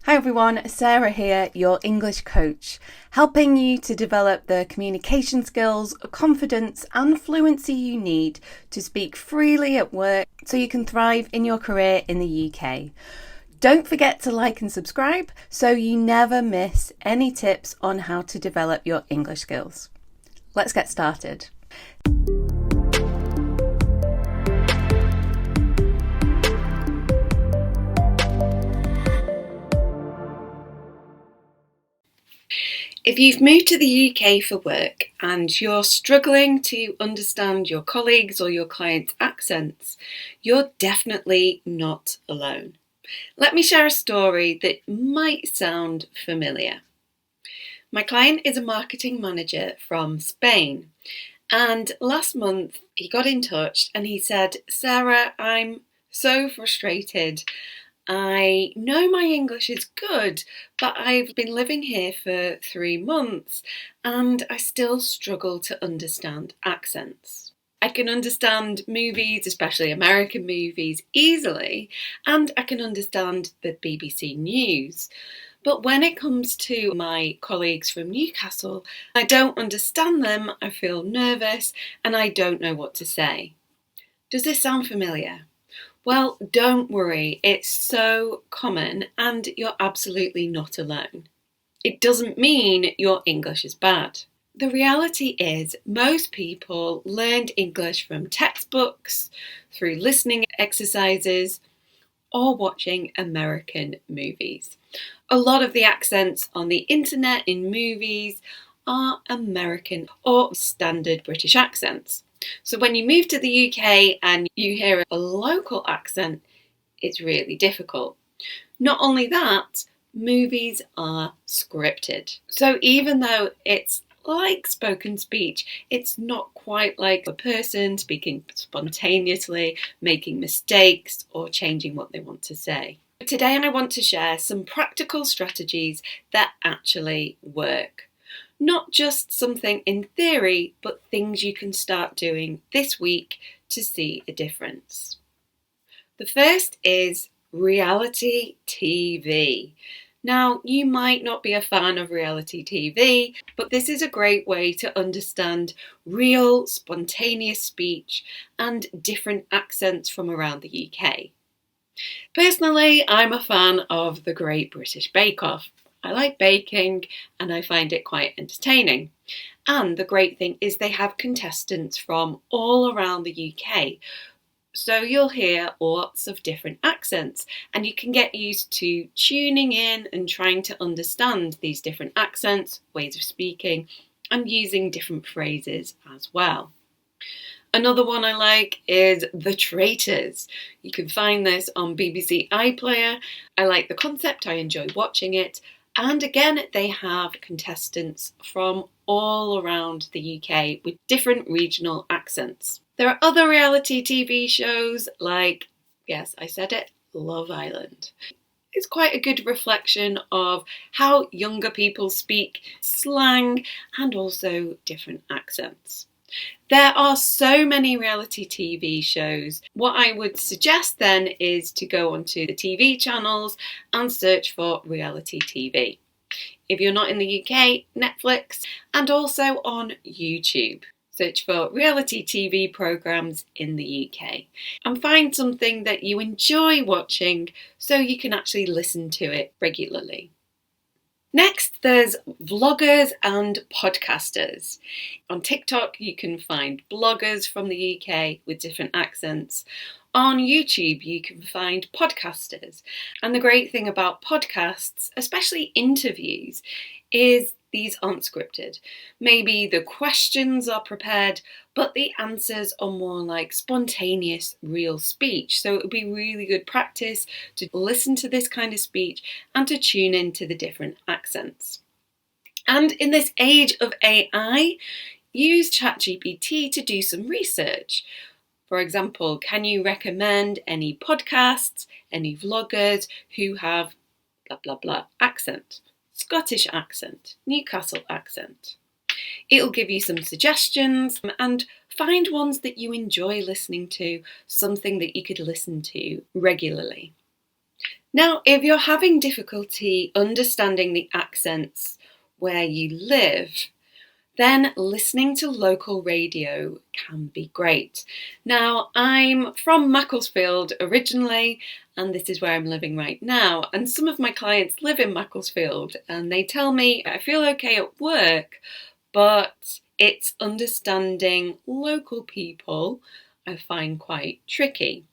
Hi everyone, Sarah here, your English coach, helping you to develop the communication skills, confidence and fluency you need to speak freely at work so you can thrive in your career in the UK. Don't forget to like and subscribe so you never miss any tips on how to develop your English skills. Let's get started. If you've moved to the UK for work and you're struggling to understand your colleagues' or your clients' accents, you're definitely not alone. Let me share a story that might sound familiar. My client is a marketing manager from Spain, and last month he got in touch and he said, "Sarah, I'm so frustrated. I know my English is good, but I've been living here for 3 months and I still struggle to understand accents. I can understand movies, especially American movies, easily, and I can understand the BBC News. But when it comes to my colleagues from Newcastle, I don't understand them, I feel nervous, and I don't know what to say." Does this sound familiar? Well, don't worry, it's so common and you're absolutely not alone. It doesn't mean your English is bad. The reality is most people learned English from textbooks, through listening exercises, or watching American movies. A lot of the accents on the internet in movies are American or standard British accents. So when you move to the UK and you hear a local accent, it's really difficult. Not only that, movies are scripted. So even though it's like spoken speech, it's not quite like a person speaking spontaneously, making mistakes, or changing what they want to say. Today I want to share some practical strategies that actually work. Not just something in theory, but things you can start doing this week to see a difference. The first is reality TV. Now, you might not be a fan of reality TV, but this is a great way to understand real, spontaneous speech and different accents from around the UK. Personally, I'm a fan of the Great British Bake Off. I like baking and I find it quite entertaining. And the great thing is they have contestants from all around the UK. So you'll hear lots of different accents and you can get used to tuning in and trying to understand these different accents, ways of speaking, and using different phrases as well. Another one I like is The Traitors. You can find this on BBC iPlayer. I like the concept, I enjoy watching it. And again, they have contestants from all around the UK with different regional accents. There are other reality TV shows like, yes, I said it, Love Island. It's quite a good reflection of how younger people speak, slang, and also different accents. There are so many reality TV shows. What I would suggest then is to go onto the TV channels and search for reality TV. If you're not in the UK, Netflix, and also on YouTube. Search for reality TV programmes in the UK and find something that you enjoy watching so you can actually listen to it regularly. Next, there's vloggers and podcasters. On TikTok, you can find bloggers from the UK with different accents. On YouTube, you can find podcasters. And the great thing about podcasts, especially interviews, is these aren't scripted. Maybe the questions are prepared, but the answers are more like spontaneous, real speech. So it would be really good practice to listen to this kind of speech and to tune into the different accents. And in this age of AI, use ChatGPT to do some research. For example, can you recommend any podcasts, any vloggers who have blah blah blah accent? Scottish accent, Newcastle accent. It'll give you some suggestions and find ones that you enjoy listening to, something that you could listen to regularly. Now, if you're having difficulty understanding the accents where you live, then listening to local radio can be great. Now, I'm from Macclesfield originally, and this is where I'm living right now. And some of my clients live in Macclesfield, and they tell me I feel okay at work, but it's understanding local people I find quite tricky.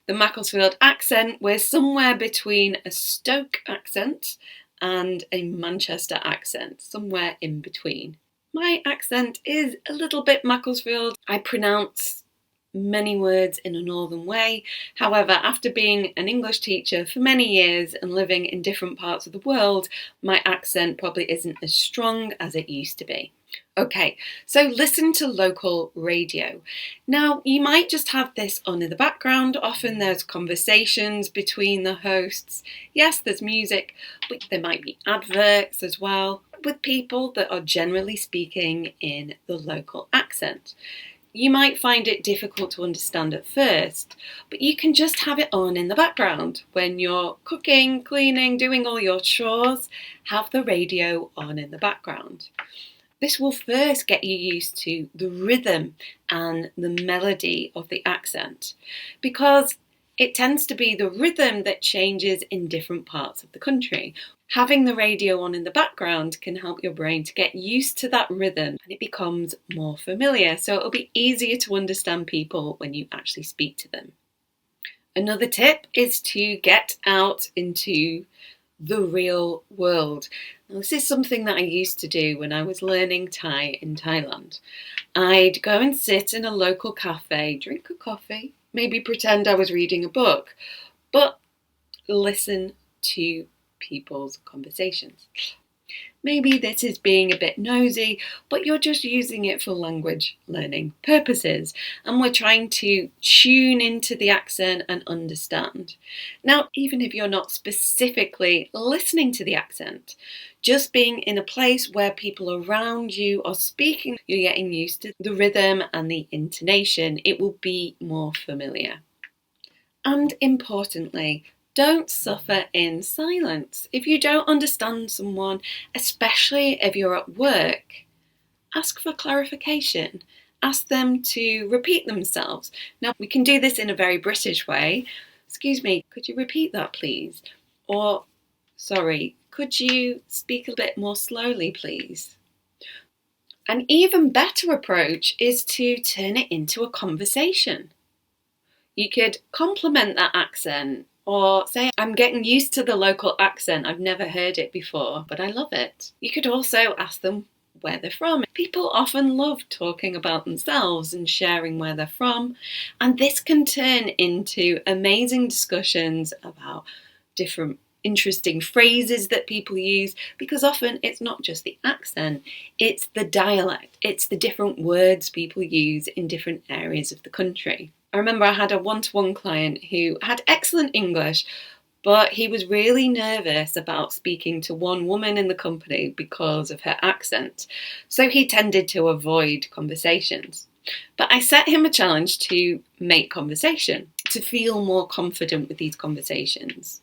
The Macclesfield accent, we're somewhere between a Stoke accent and a Manchester accent, somewhere in between. My accent is a little bit Macclesfield. I pronounce many words in a northern way. However, after being an English teacher for many years and living in different parts of the world, my accent probably isn't as strong as it used to be. Okay, so listen to local radio. Now, you might just have this on in the background. Often there's conversations between the hosts. Yes, there's music, but there might be adverts as well with people that are generally speaking in the local accent. You might find it difficult to understand at first, but you can just have it on in the background. When you're cooking, cleaning, doing all your chores, have the radio on in the background. This will first get you used to the rhythm and the melody of the accent, because it tends to be the rhythm that changes in different parts of the country. Having the radio on in the background can help your brain to get used to that rhythm and it becomes more familiar. So it'll be easier to understand people when you actually speak to them. Another tip is to get out into the real world. Now, this is something that I used to do when I was learning Thai in Thailand. I'd go and sit in a local cafe, drink a coffee, maybe pretend I was reading a book, but listen to people's conversations. Maybe this is being a bit nosy, but you're just using it for language learning purposes, and we're trying to tune into the accent and understand. Now, even if you're not specifically listening to the accent, just being in a place where people around you are speaking, you're getting used to the rhythm and the intonation. It will be more familiar. And importantly, don't suffer in silence. If you don't understand someone, especially if you're at work, ask for clarification. Ask them to repeat themselves. Now, we can do this in a very British way. Excuse me, could you repeat that, please? Or, sorry, could you speak a bit more slowly, please? An even better approach is to turn it into a conversation. You could compliment that accent or say, I'm getting used to the local accent. I've never heard it before, but I love it. You could also ask them where they're from. People often love talking about themselves and sharing where they're from. And this can turn into amazing discussions about different interesting phrases that people use, because often it's not just the accent, it's the dialect, it's the different words people use in different areas of the country. I remember I had a one-to-one client who had excellent English, but he was really nervous about speaking to one woman in the company because of her accent. So he tended to avoid conversations. But I set him a challenge to make conversation, to feel more confident with these conversations.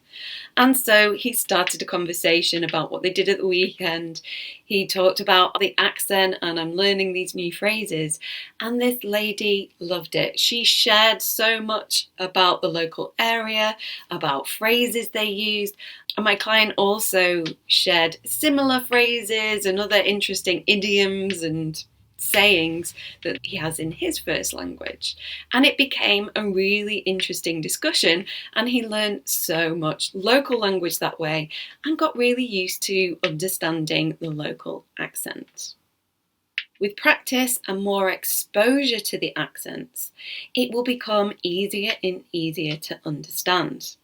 And so he started a conversation about what they did at the weekend. He talked about the accent and I'm learning these new phrases. And this lady loved it. She shared so much about the local area, about phrases they used. And my client also shared similar phrases and other interesting idioms and sayings that he has in his first language. And it became a really interesting discussion, and he learned so much local language that way and got really used to understanding the local accent. With practice and more exposure to the accents, it will become easier and easier to understand.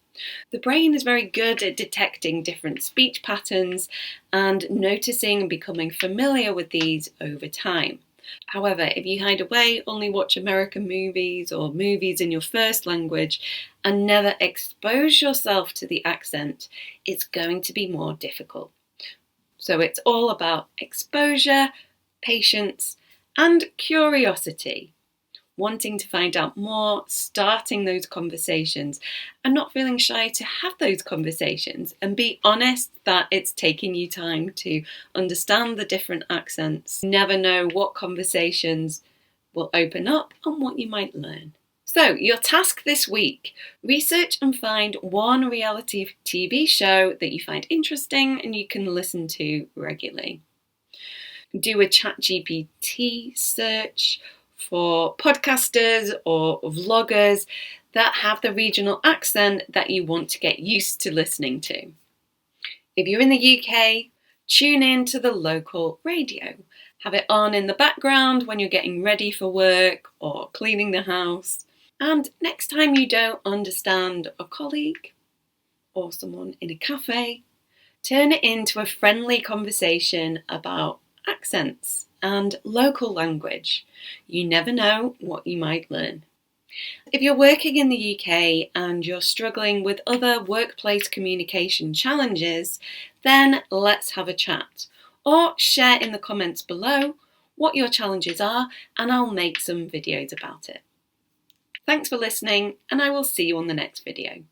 The brain is very good at detecting different speech patterns and noticing and becoming familiar with these over time. However, if you hide away, only watch American movies or movies in your first language and never expose yourself to the accent, it's going to be more difficult. So it's all about exposure, patience, and curiosity. wanting to find out more, starting those conversations, and not feeling shy to have those conversations, and be honest that it's taking you time to understand the different accents. You never know what conversations will open up and what you might learn. So, your task this week: research and find one reality TV show that you find interesting and you can listen to regularly. Do a ChatGPT search for podcasters or vloggers that have the regional accent that you want to get used to listening to. If you're in the UK, tune in to the local radio. Have it on in the background when you're getting ready for work or cleaning the house. And next time you don't understand a colleague or someone in a cafe, turn it into a friendly conversation about accents and local language. You never know what you might learn. If you're working in the UK and you're struggling with other workplace communication challenges, then let's have a chat. Or share in the comments below what your challenges are, and I'll make some videos about it. Thanks for listening, and I will see you on the next video.